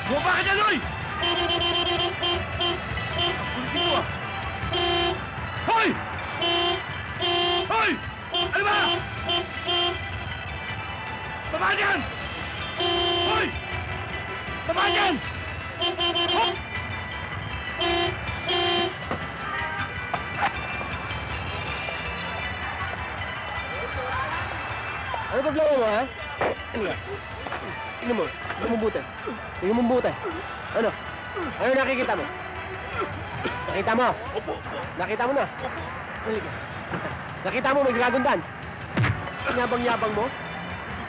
Bumaba ka dyan, Loy! Kulitin ko, ah! Hoy! Hoy! Ano ba? Baba dyan! Hoy! Baba dyan! Hoy! Ano problema mo, ha? Ano ba? Tingnan mo. Tingnan mo buti. Tingnan mo buti. Ano? Ano nakikita mo? Nakita mo? Opo. Nakita mo na? Opo. Halika. Nakita mo may dragon dance? Yabang-yabang mo?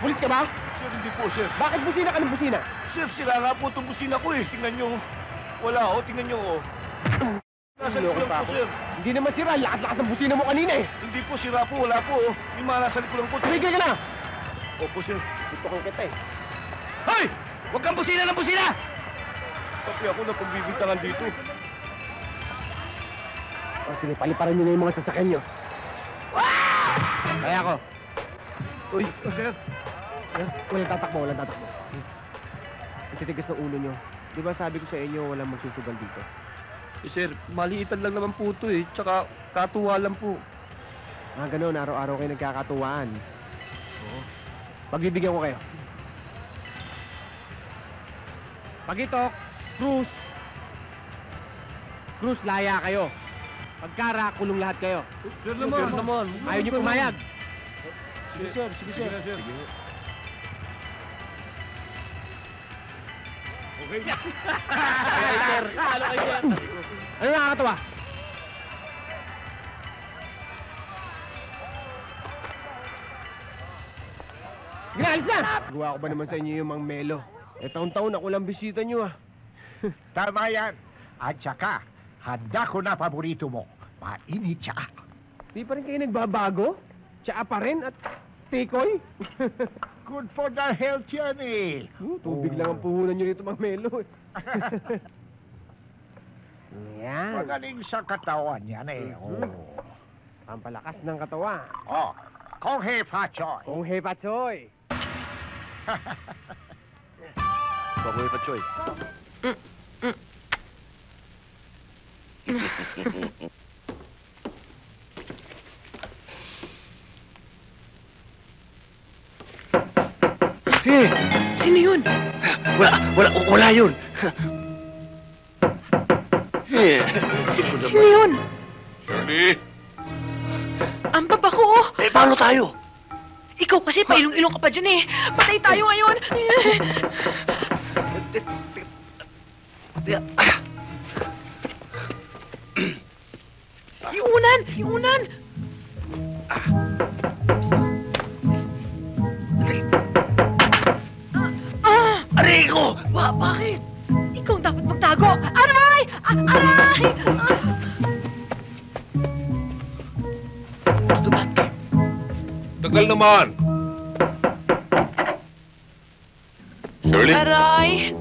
Pulis ka ba? Sir, hindi po, sir. Bakit busina ka ng busina? Sir, sira nga po itong busina ko eh. Tingnan nyo. Wala, oh. Tingnan nyo, oh. Nasa Loko likod pa lang ako. po, sir. Hindi naman sira. Lakas-lakas ng busina mo kanina eh. Hindi po, sira po. Wala po, oh. Yung mga nasa likod lang po. Tumigil ka na! Opo, sir. Gusto kang kita eh. Hoy! Huwag kang busina ng busina! Pati ako na pagbibintangan dito. O sige, paliparan nyo na yung mga sasakyan nyo. Kaya ako. Uy, sir. Walang tatakbo, walang tatakbo. Ang titigas ng ulo nyo. Di ba sabi ko sa inyo, walang magsusugal dito? Eh, sir, maliitan lang naman po ito eh. Tsaka katuwa lang po. Ganun, araw-araw kayo nagkakatuwaan. Oo. Pagbibigyan ko kayo. Pagitok, Cruz. Cruz, laya kayo. Pagkara, kulong lahat kayo. Sir naman. Ayaw niyo pumayag. Sige, sir. Sige, sir. Okay. Ay, sir. Ano kayo, sir? Ano nakakatawa? Sige na, alis na! Gawa ko ba naman sa inyo yung mang melo? Taon-taon ako lang bisita nyo ah. Tama yan. At saka, handa ko na paborito mo. Mainit siya. Di pa rin kayo nagbabago? Tsaa pa rin at tikoy? Good for the health yan eh. Tubig lang ang puhunan nyo rito mang melo eh. Yan. Magaling sa katawan yan eh. Pampalakas ng katawa. Oh, Kong He Fa Choy. Kung hepatsoy. Bagoy pa, Choy. Sino yun? Wala yun. Sino yun? Shirley! Ang baba ko, oh. Eh, paano tayo? Ikaw kasi, pailong-ilong ka pa dyan eh. Patay tayo ngayon. Yung unan! Aray ko! Bakit? Ikaw dapat magtago. Aray! Aray! Tagal naman! Shirley, Aray!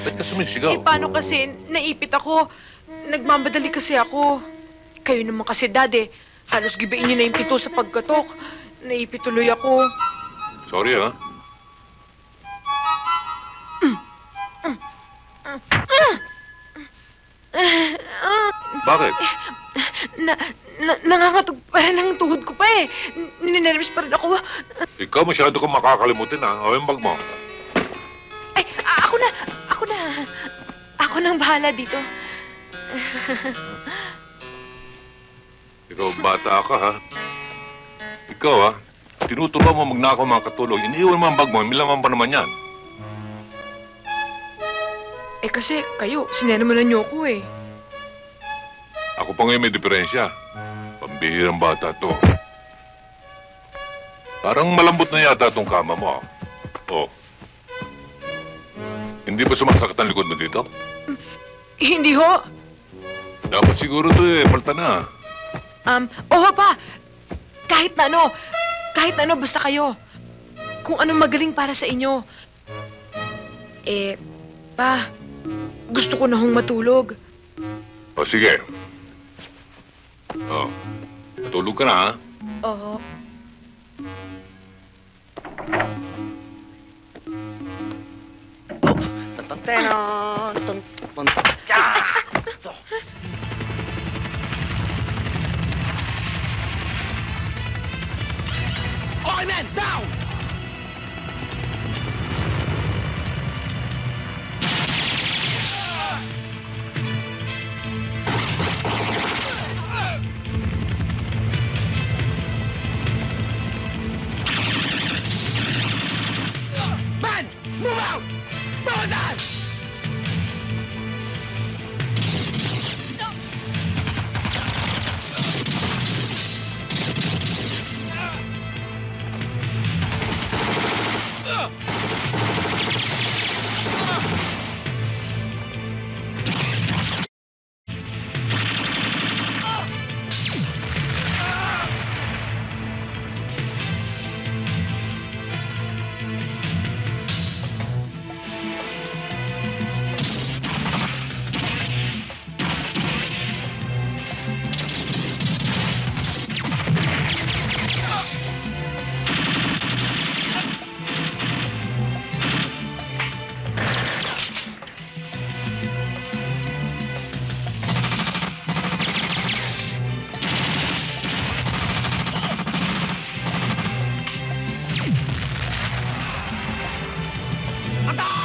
ba't ka sumisigaw? Paano kasi? Naipit ako. Nagmamadali kasi ako. Kayo naman kasi, Dad, halos gibain niyo na yung pito sa pagkatok. Naipit tuloy ako. Sorry, ha? Bakit? Nangangatog pa rin ang tuhod ko pa eh. Ninervous pa rin ako. Ikaw masyado kang makakalimutin, ha? O yung bag mo. Ay, ako nang bahala dito. Ikaw, bata ka, ha? Ikaw, ha? Tinuturuan mo magnakaw mga katulog. Iniiwan mo ang bag mo. Milaman pa naman yan. Eh kasi kayo, sinermonan niyo ako eh. Ako pa ngayon may diferensya. Pambihirang bata to. Parang malambot na yata itong kama mo, ah. Oh. Hindi ba sumasakit ang likod mo dito? Hindi ho. Dapat siguro to eh. Palta na. Oo pa. Kahit na ano, basta kayo. Kung anong magaling para sa inyo. Pa, gusto ko na hong matulog. O sige. Oh. Tulog ka na, ha? Oo. Tenon, tun, tun, tsa! Okay, man! Down! Man! Move out! Move out! Attack!